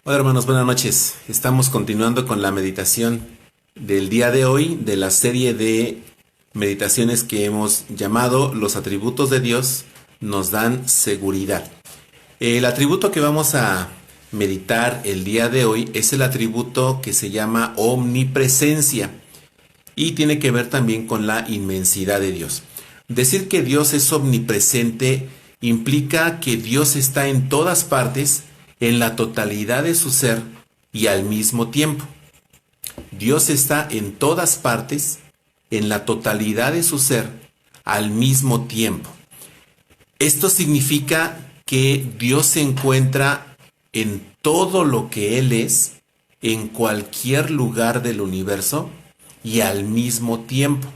Hola hermanos, buenas noches. Estamos continuando con la meditación del día de hoy de la serie de meditaciones que hemos llamado Los atributos de Dios nos dan seguridad. El atributo que vamos a meditar el día de hoy es el atributo que se llama omnipresencia y tiene que ver también con la inmensidad de Dios. Decir que Dios es omnipresente implica que Dios está en todas partes, en la totalidad de su ser y al mismo tiempo. Dios está en todas partes, en la totalidad de su ser, al mismo tiempo. Esto significa que Dios se encuentra en todo lo que Él es, en cualquier lugar del universo y al mismo tiempo.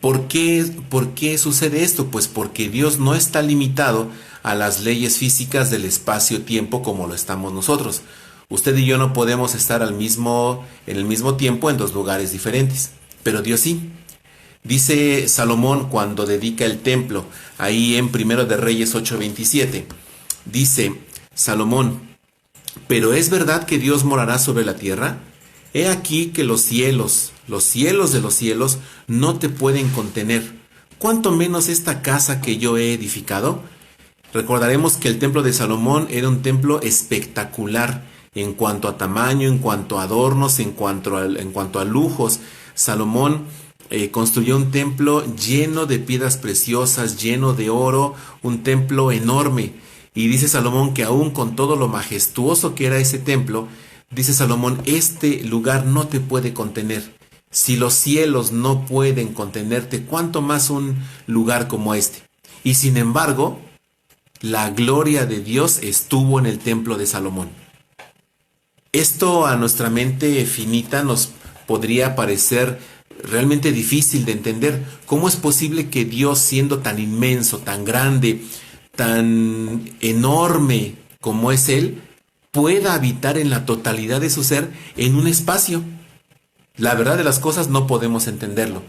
¿Por qué sucede esto? Pues porque Dios no está limitado a las leyes físicas del espacio-tiempo como lo estamos nosotros. Usted y yo no podemos estar en el mismo tiempo en dos lugares diferentes, pero Dios sí. Dice Salomón cuando dedica el templo, ahí en Primero de Reyes 8:27, dice Salomón: ¿pero es verdad que Dios morará sobre la tierra? He aquí que los cielos de los cielos, no te pueden contener. ¿Cuánto menos esta casa que yo he edificado? Recordaremos que el templo de Salomón era un templo espectacular en cuanto a tamaño, en cuanto a adornos, en cuanto a lujos. Salomón construyó un templo lleno de piedras preciosas, lleno de oro, un templo enorme. Y dice Salomón que aún con todo lo majestuoso que era ese templo, dice Salomón, este lugar no te puede contener. Si los cielos no pueden contenerte, ¿cuánto más un lugar como este? Y sin embargo, la gloria de Dios estuvo en el templo de Salomón. Esto a nuestra mente finita nos podría parecer realmente difícil de entender. ¿Cómo es posible que Dios, siendo tan inmenso, tan grande, tan enorme como es Él, pueda habitar en la totalidad de su ser en un espacio? La verdad de las cosas no podemos entenderlo.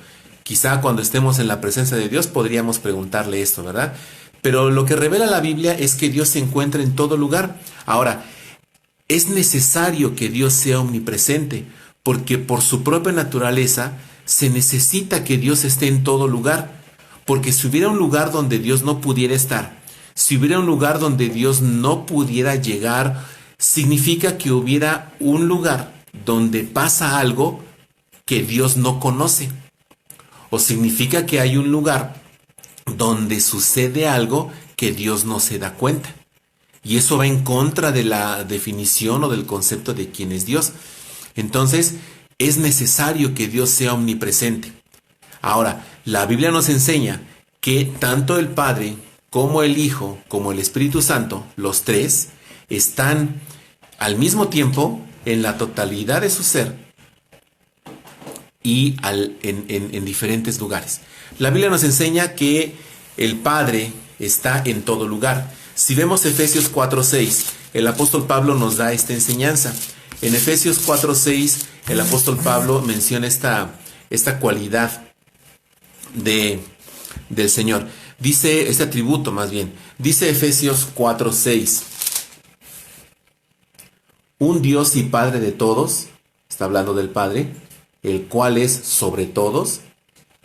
Quizá cuando estemos en la presencia de Dios podríamos preguntarle esto, ¿verdad? Pero lo que revela la Biblia es que Dios se encuentra en todo lugar. Ahora, es necesario que Dios sea omnipresente, porque por su propia naturaleza se necesita que Dios esté en todo lugar. Porque si hubiera un lugar donde Dios no pudiera estar, si hubiera un lugar donde Dios no pudiera llegar, significa que hubiera un lugar donde pasa algo que Dios no conoce. O significa que hay un lugar donde sucede algo que Dios no se da cuenta. Y eso va en contra de la definición o del concepto de quién es Dios. Entonces, es necesario que Dios sea omnipresente. Ahora, la Biblia nos enseña que tanto el Padre como el Hijo, como el Espíritu Santo, los tres, están al mismo tiempo en la totalidad de su ser y en diferentes lugares. La Biblia nos enseña que el Padre está en todo lugar. Si vemos Efesios 4:6, el apóstol Pablo nos da esta enseñanza. En Efesios 4:6, el apóstol Pablo menciona esta cualidad del Señor. Dice, este atributo más bien, dice Efesios 4:6, un Dios y Padre de todos, está hablando del Padre, el cual es sobre todos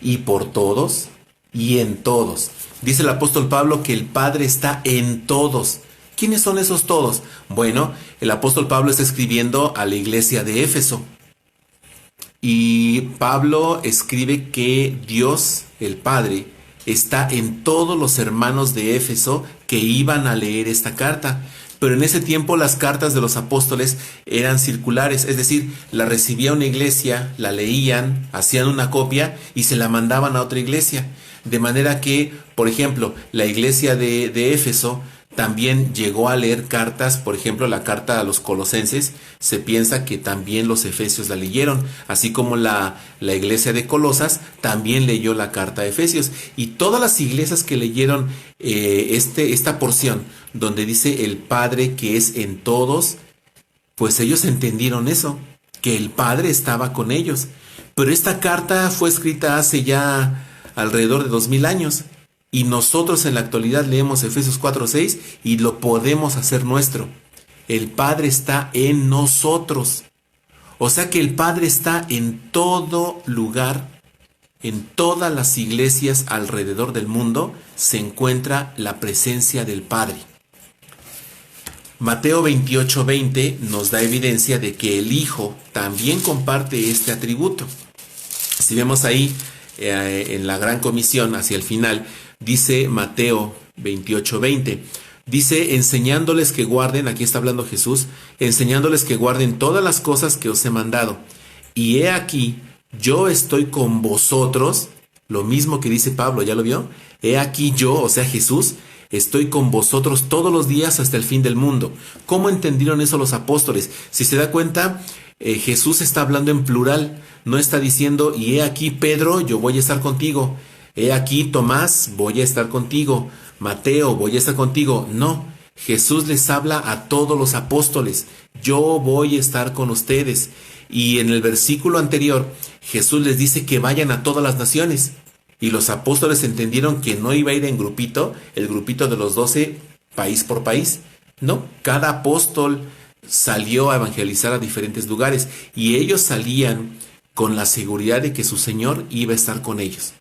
y por todos y en todos. Dice el apóstol Pablo que el Padre está en todos. ¿Quiénes son esos todos? Bueno, el apóstol Pablo está escribiendo a la iglesia de Éfeso. Y Pablo escribe que Dios, el Padre, está en todos los hermanos de Éfeso que iban a leer esta carta. Pero en ese tiempo las cartas de los apóstoles eran circulares, es decir, la recibía una iglesia, la leían, hacían una copia y se la mandaban a otra iglesia. De manera que, por ejemplo, la iglesia de Éfeso también llegó a leer cartas, por ejemplo, la carta a los colosenses, se piensa que también los efesios la leyeron, así como la iglesia de Colosas también leyó la carta a Efesios. Y todas las iglesias que leyeron esta porción, donde dice el Padre que es en todos, pues ellos entendieron eso, que el Padre estaba con ellos. Pero esta carta fue escrita hace ya alrededor de 2000 años. Y nosotros en la actualidad leemos Efesios 4:6 y lo podemos hacer nuestro. el Padre está en nosotros. O sea que el Padre está en todo lugar, en todas las iglesias alrededor del mundo se encuentra la presencia del Padre. Mateo 28:20 nos da evidencia de que el Hijo también comparte este atributo. Si vemos ahí en la Gran Comisión hacia el final, dice Mateo 28:20, dice, enseñándoles que guarden, aquí está hablando Jesús, enseñándoles que guarden todas las cosas que os he mandado. Y he aquí, yo estoy con vosotros, lo mismo que dice Pablo, ¿ya lo vio? He aquí yo, o sea Jesús, estoy con vosotros todos los días hasta el fin del mundo. ¿Cómo entendieron eso los apóstoles? Si se da cuenta, Jesús está hablando en plural, no está diciendo, y he aquí Pedro, yo voy a estar contigo. He aquí Tomás, voy a estar contigo. Mateo, voy a estar contigo. No, Jesús les habla a todos los apóstoles. Yo voy a estar con ustedes. Y en el versículo anterior, Jesús les dice que vayan a todas las naciones. Y los apóstoles entendieron que no iba a ir en grupito, el grupito de los 12, país por país. No, cada apóstol salió a evangelizar a diferentes lugares. Y ellos salían con la seguridad de que su Señor iba a estar con ellos.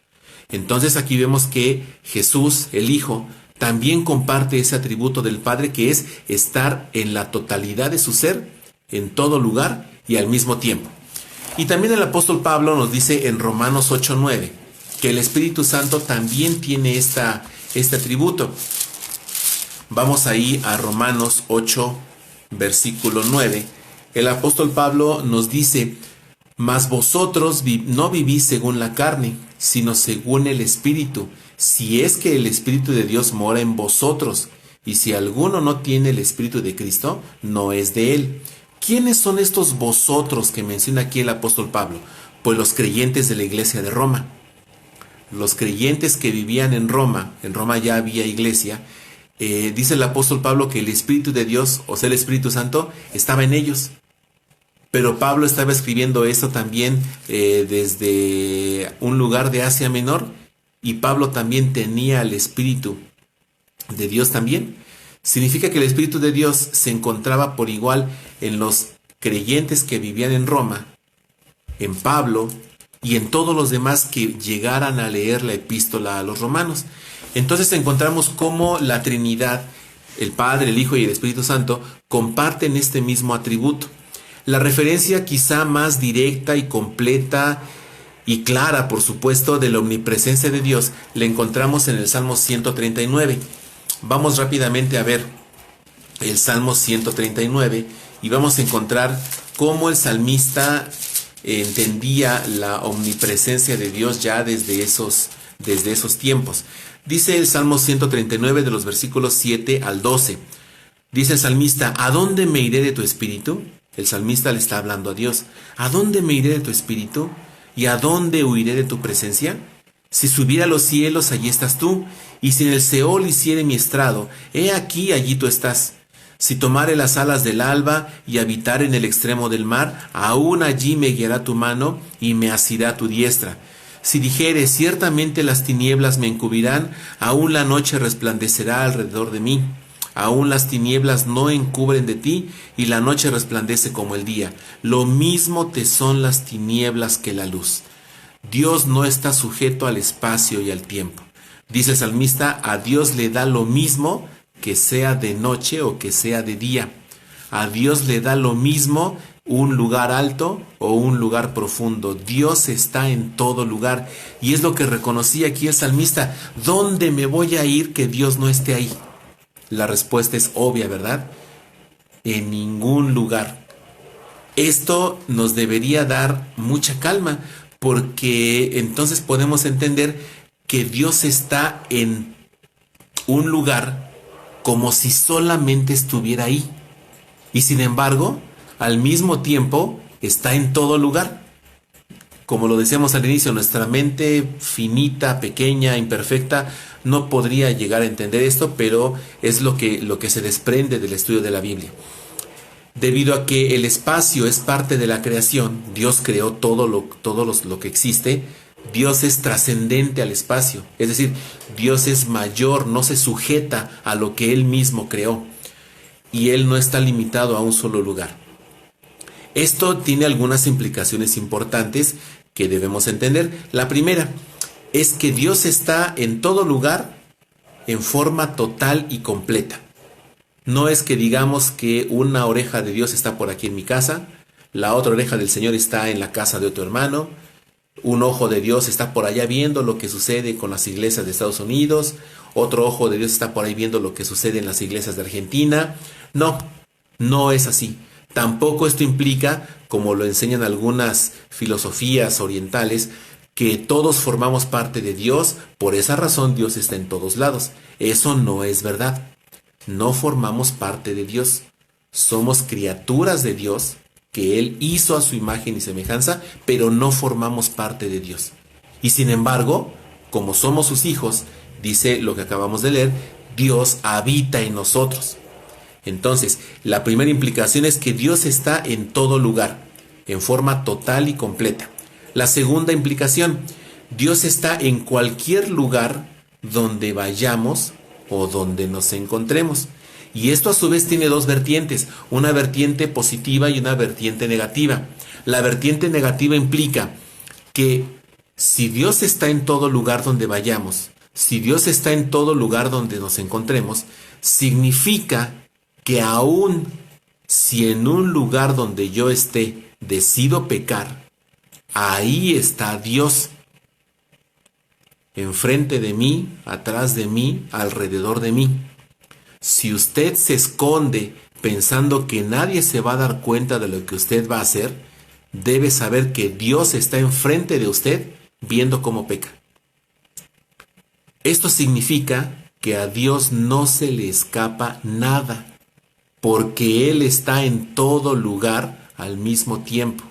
Entonces aquí vemos que Jesús, el Hijo, también comparte ese atributo del Padre, que es estar en la totalidad de su ser, en todo lugar y al mismo tiempo. Y también el apóstol Pablo nos dice en Romanos 8:9 que el Espíritu Santo también tiene este atributo. Vamos ahí a Romanos 8, versículo 9. El apóstol Pablo nos dice, mas vosotros no vivís según la carne, sino según el Espíritu, si es que el Espíritu de Dios mora en vosotros. Y si alguno no tiene el Espíritu de Cristo, no es de él. ¿Quiénes son estos vosotros que menciona aquí el apóstol Pablo? Pues los creyentes de la iglesia de Roma. Los creyentes que vivían en Roma ya había iglesia. Dice el apóstol Pablo que el Espíritu de Dios, o sea el Espíritu Santo, estaba en ellos. Pero Pablo estaba escribiendo esto también desde un lugar de Asia Menor, y Pablo también tenía el Espíritu de Dios también. Significa que el Espíritu de Dios se encontraba por igual en los creyentes que vivían en Roma, en Pablo y en todos los demás que llegaran a leer la epístola a los romanos. Entonces encontramos cómo la Trinidad, el Padre, el Hijo y el Espíritu Santo, comparten este mismo atributo. La referencia quizá más directa y completa y clara, por supuesto, de la omnipresencia de Dios, la encontramos en el Salmo 139. Vamos rápidamente a ver el Salmo 139 y vamos a encontrar cómo el salmista entendía la omnipresencia de Dios ya desde esos tiempos. Dice el Salmo 139 de los versículos 7 al 12. Dice el salmista, ¿a dónde me iré de tu espíritu? El salmista le está hablando a Dios. ¿A dónde me iré de tu espíritu? ¿Y a dónde huiré de tu presencia? Si subiera a los cielos, allí estás tú. Y si en el Seol hiciere mi estrado, he aquí, allí tú estás. Si tomare las alas del alba y habitar en el extremo del mar, aún allí me guiará tu mano y me asirá tu diestra. Si dijere, ciertamente las tinieblas me encubrirán, aún la noche resplandecerá alrededor de mí. Aún las tinieblas no encubren de ti, y la noche resplandece como el día. Lo mismo te son las tinieblas que la luz. Dios no está sujeto al espacio y al tiempo. Dice el salmista, a Dios le da lo mismo que sea de noche o que sea de día. A Dios le da lo mismo un lugar alto o un lugar profundo. Dios está en todo lugar. Y es lo que reconocía aquí el salmista. ¿Dónde me voy a ir que Dios no esté ahí? La respuesta es obvia, ¿verdad? En ningún lugar. Esto nos debería dar mucha calma, porque entonces podemos entender que Dios está en un lugar como si solamente estuviera ahí. Y sin embargo, al mismo tiempo, está en todo lugar. Como lo decíamos al inicio, nuestra mente finita, pequeña, imperfecta, no podría llegar a entender esto, pero es lo que se desprende del estudio de la Biblia. Debido a que el espacio es parte de la creación, Dios creó todo lo que existe. Dios es trascendente al espacio, es decir, Dios es mayor, no se sujeta a lo que Él mismo creó. y Él no está limitado a un solo lugar. Esto tiene algunas implicaciones importantes que debemos entender. La primera es que Dios está en todo lugar en forma total y completa. No es que digamos que una oreja de Dios está por aquí en mi casa, la otra oreja del Señor está en la casa de otro hermano, un ojo de Dios está por allá viendo lo que sucede con las iglesias de Estados Unidos, otro ojo de Dios está por ahí viendo lo que sucede en las iglesias de Argentina. No, no es así. Tampoco esto implica, como lo enseñan algunas filosofías orientales, que todos formamos parte de Dios, por esa razón Dios está en todos lados. Eso no es verdad. No formamos parte de Dios. Somos criaturas de Dios, que Él hizo a su imagen y semejanza, pero no formamos parte de Dios. Y sin embargo, como somos sus hijos, dice lo que acabamos de leer, Dios habita en nosotros. Entonces, la primera implicación es que Dios está en todo lugar, en forma total y completa. La segunda implicación, Dios está en cualquier lugar donde vayamos o donde nos encontremos. Y esto a su vez tiene dos vertientes, una vertiente positiva y una vertiente negativa. La vertiente negativa implica que si Dios está en todo lugar donde vayamos, si Dios está en todo lugar donde nos encontremos, significa que aun si en un lugar donde yo esté decido pecar, ahí está Dios, enfrente de mí, atrás de mí, alrededor de mí. Si usted se esconde pensando que nadie se va a dar cuenta de lo que usted va a hacer, debe saber que Dios está enfrente de usted viendo cómo peca. Esto significa que a Dios no se le escapa nada, porque Él está en todo lugar al mismo tiempo.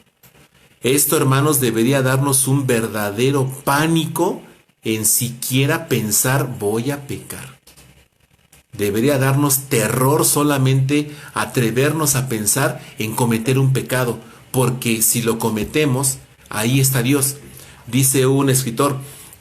Esto, hermanos, debería darnos un verdadero pánico en siquiera pensar voy a pecar. Debería darnos terror solamente atrevernos a pensar en cometer un pecado, porque si lo cometemos, ahí está Dios. Dice un escritor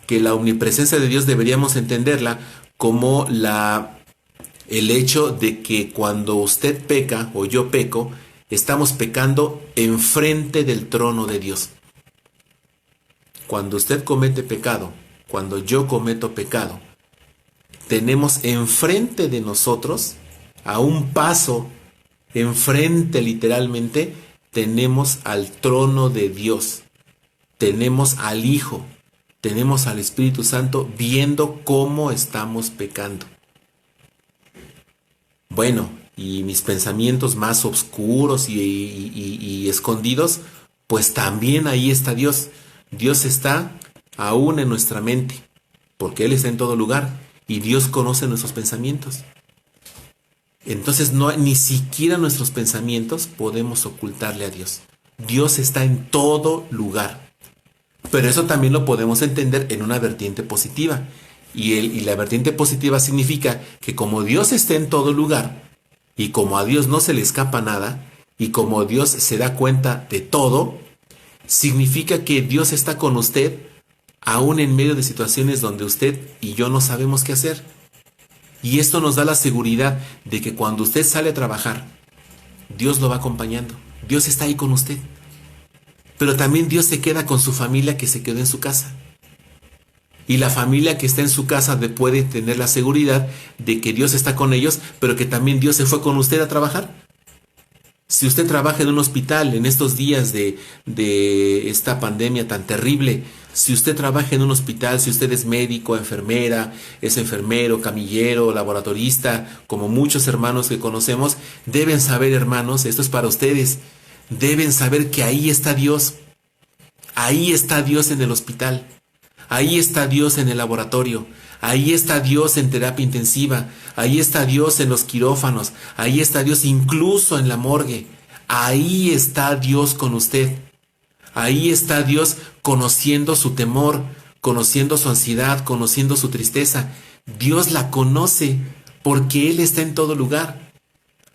que la omnipresencia de Dios deberíamos entenderla como el hecho de que cuando usted peca o yo peco, estamos pecando enfrente del trono de Dios. Cuando usted comete pecado, cuando yo cometo pecado, tenemos enfrente de nosotros, a un paso, enfrente literalmente, tenemos al trono de Dios. Tenemos al Hijo, tenemos al Espíritu Santo viendo cómo estamos pecando. Bueno, y mis pensamientos más oscuros y escondidos, pues también ahí está Dios. Dios está aún en nuestra mente, porque Él está en todo lugar y Dios conoce nuestros pensamientos. Entonces ni siquiera nuestros pensamientos podemos ocultarle a Dios. Dios está en todo lugar. Pero eso también lo podemos entender en una vertiente positiva. Y la vertiente positiva significa que como Dios está en todo lugar, y como a Dios no se le escapa nada, y como Dios se da cuenta de todo, significa que Dios está con usted, aún en medio de situaciones donde usted y yo no sabemos qué hacer. Y esto nos da la seguridad de que cuando usted sale a trabajar, Dios lo va acompañando. Dios está ahí con usted. Pero también Dios se queda con su familia que se quedó en su casa. Y la familia que está en su casa puede tener la seguridad de que Dios está con ellos, pero que también Dios se fue con usted a trabajar. Si usted trabaja en un hospital en estos días de esta pandemia tan terrible, si usted trabaja en un hospital, si usted es médico, enfermera, es enfermero, camillero, laboratorista, como muchos hermanos que conocemos, deben saber, hermanos, esto es para ustedes, deben saber que ahí está Dios. Ahí está Dios en el hospital. Ahí está Dios en el laboratorio. Ahí está Dios en terapia intensiva. Ahí está Dios en los quirófanos. Ahí está Dios incluso en la morgue. Ahí está Dios con usted. Ahí está Dios conociendo su temor, conociendo su ansiedad, conociendo su tristeza. Dios la conoce porque Él está en todo lugar.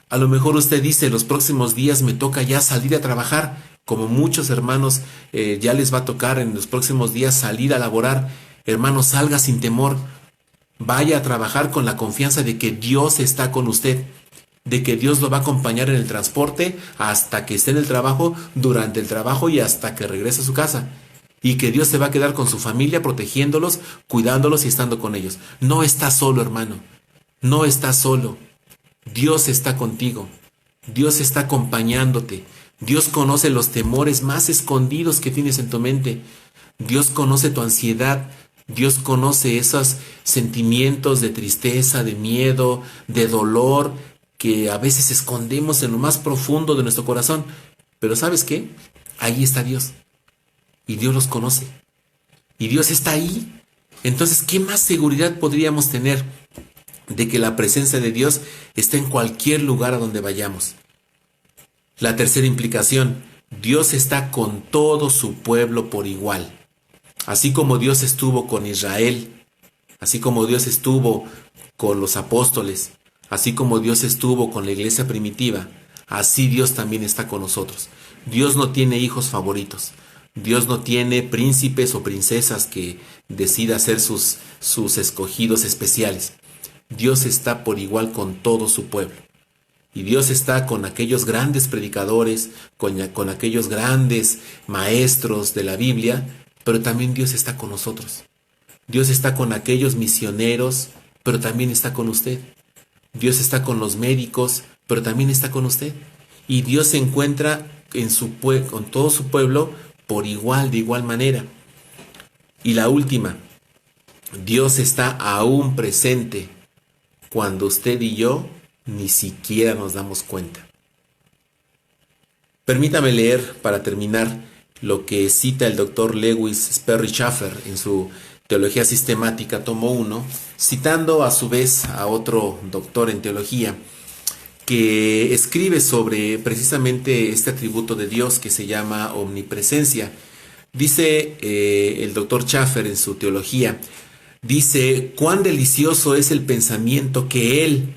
A lo mejor usted dice, los próximos días me toca ya salir a trabajar, como muchos hermanos ya les va a tocar en los próximos días salir a laborar. Hermano, salga sin temor, vaya a trabajar con la confianza de que Dios está con usted. de que Dios lo va a acompañar en el transporte hasta que esté en el trabajo, durante el trabajo y hasta que regrese a su casa. Y que Dios se va a quedar con su familia protegiéndolos, cuidándolos y estando con ellos. No estás solo, hermano. No estás solo. Dios está contigo. Dios está acompañándote. Dios conoce los temores más escondidos que tienes en tu mente. Dios conoce tu ansiedad. Dios conoce esos sentimientos de tristeza, de miedo, de dolor que a veces escondemos en lo más profundo de nuestro corazón. Pero ¿sabes qué? Ahí está Dios. Y Dios los conoce. Y Dios está ahí. Entonces, ¿qué más seguridad podríamos tener de que la presencia de Dios está en cualquier lugar a donde vayamos? La tercera implicación: Dios está con todo su pueblo por igual. Así como Dios estuvo con Israel, así como Dios estuvo con los apóstoles, así como Dios estuvo con la iglesia primitiva, así Dios también está con nosotros. Dios no tiene hijos favoritos. Dios no tiene príncipes o princesas que decida ser sus escogidos especiales. Dios está por igual con todo su pueblo. Y Dios está con aquellos grandes predicadores, con aquellos grandes maestros de la Biblia, pero también Dios está con nosotros. Dios está con aquellos misioneros, pero también está con usted. Dios está con los médicos, pero también está con usted. Y Dios se encuentra con todo su pueblo por igual, de igual manera. Y la última: Dios está aún presente cuando usted y yo ni siquiera nos damos cuenta. Permítame leer, para terminar, lo que cita el doctor Lewis Sperry Chafer en su Teología Sistemática, tomo 1, citando a su vez a otro doctor en teología que escribe sobre precisamente este atributo de Dios que se llama omnipresencia. Dice el doctor Chafer en su teología, dice: cuán delicioso es el pensamiento que Él,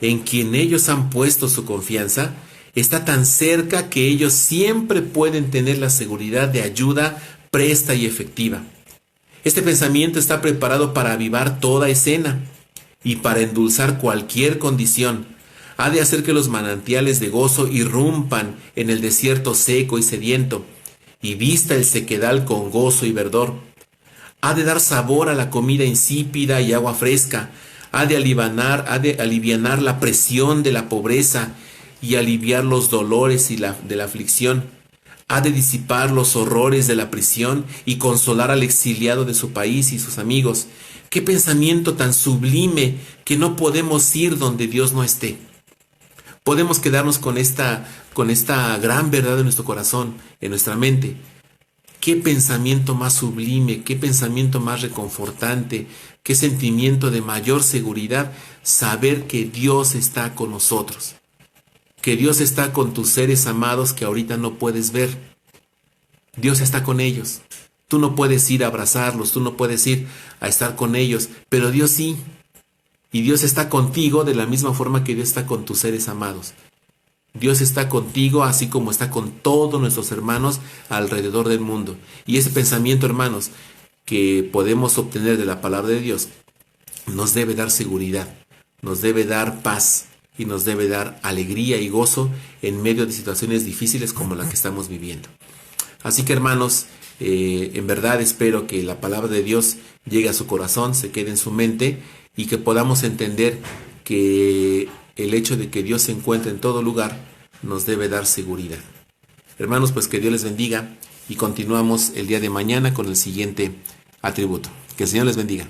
en quien ellos han puesto su confianza, está tan cerca que ellos siempre pueden tener la seguridad de ayuda presta y efectiva. Este pensamiento está preparado para avivar toda escena y para endulzar cualquier condición. Ha de hacer que los manantiales de gozo irrumpan en el desierto seco y sediento, y vista el sequedal con gozo y verdor. Ha de dar sabor a la comida insípida y agua fresca. Ha de alivianar la presión de la pobreza y aliviar los dolores de la aflicción. Ha de disipar los horrores de la prisión y consolar al exiliado de su país y sus amigos. ¡Qué pensamiento tan sublime que no podemos ir donde Dios no esté! Podemos quedarnos con esta gran verdad en nuestro corazón, en nuestra mente. Qué pensamiento más sublime, qué pensamiento más reconfortante, qué sentimiento de mayor seguridad saber que Dios está con nosotros. Que Dios está con tus seres amados que ahorita no puedes ver. Dios está con ellos. Tú no puedes ir a abrazarlos, tú no puedes ir a estar con ellos, pero Dios sí. Y Dios está contigo de la misma forma que Dios está con tus seres amados. Dios está contigo así como está con todos nuestros hermanos alrededor del mundo. Y ese pensamiento, hermanos, que podemos obtener de la palabra de Dios, nos debe dar seguridad, nos debe dar paz y nos debe dar alegría y gozo en medio de situaciones difíciles como la que estamos viviendo. Así que, hermanos, en verdad espero que la palabra de Dios llegue a su corazón, se quede en su mente y que podamos entender que el hecho de que Dios se encuentre en todo lugar nos debe dar seguridad. Hermanos, pues que Dios les bendiga y continuamos el día de mañana con el siguiente atributo. Que el Señor les bendiga.